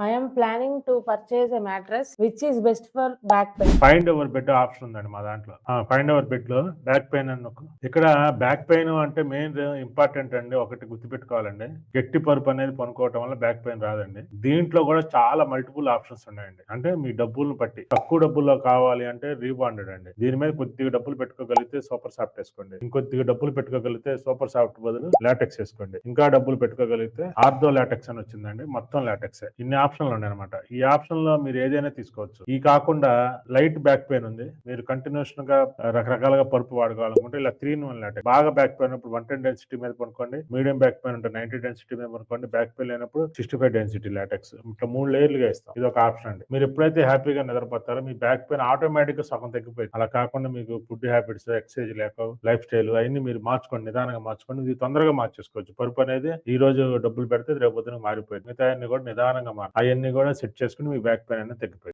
I am planning to purchase a mattress which is best for back pain. Find hour bed option ఉందండి మా దాంట్లో. Find hour bed లో back pain అని ఇక్కడ back pain అంటే main important అండి. ఒకటి గుర్తుపెట్టుకోవాలండి, గట్టి పరుపు అనేది పనుకోవటం వల్ల బ్యాక్ పెయిన్ రాదండి. దీంట్లో కూడా చాలా మల్టిపుల్ ఆప్షన్స్ ఉన్నాయండి. అంటే మీ డబ్బులను బట్టి తక్కువ డబ్బుల్లో కావాలి అంటే రీబాండెడ్ అండి. దీని మీద కొద్దిగా డబ్బులు పెట్టుకోగలిగితే సూపర్ సాఫ్ట్ వేసుకోండి. ఇంకొద్దిగా డబ్బులు పెట్టుకోగలిగితే సూపర్ సాఫ్ట్ బదులు లాటెక్స్ వేసుకోండి. ఇంకా డబ్బులు పెట్టుకోగలిగితే ఆర్థో లాటెక్స్ అని వచ్చిందండి. మొత్తం లాటెక్స్. ఇన్ని ఆప్షన్లు ఉన్నాయి అనమాట. ఈ ఆప్షన్ లో మీరు ఏదైనా తీసుకోవచ్చు. ఈ కాకుండా లైట్ బ్యాక్ పెయిన్ ఉంది, మీరు కంటిన్యూషన్ గా రకరకాలుగా పరుపు వాడుకోవాలనుకుంటే ఇలా 3-in-1 లాటెక్స్. బాగా బ్యాక్ పెయిన్ ఉన్నప్పుడు 110 డెన్సిటీ మీద పనుకోండి, మీడియం బ్యాక్ పెయిన్ ఉంటే 90 డెన్సిటీ మీద పనుకోండి, బ్యాక్ పెయిన్ లేనప్పుడు 65 డెన్సిటీ లాటెక్స్. ఇట్లా 3 లేయర్లుగా ఇస్తాం. ఇది ఒక ఆప్షన్ అండి. మీరు ఎప్పుడైతే హ్యాపీగా నిద్రపోతారో మీ బ్యాక్ పెయిన్ ఆటోమేటిక్ గా సగం తగ్గిపోయింది. అలా కాకుండా మీకు ఫుడ్ హ్యాబిట్స్, ఎక్సర్సైజ్ లేక లైఫ్ స్టైల్ అవన్నీ మీరు మార్చుకోండి, నిదానంగా మార్చుకోండి. ఇది తొందరగా మార్చేసుకోవచ్చు. పరుపు అనేది ఈ రోజు డబ్బులు పెడితే రేపు పొద్దున మారిపోయింది. మిగతా అన్ని కూడా నిదానంగా అవన్నీ కూడా సెట్ చేసుకుని మీ బ్యాక్ పెయిన్ అనేది తగ్గిపోయింది.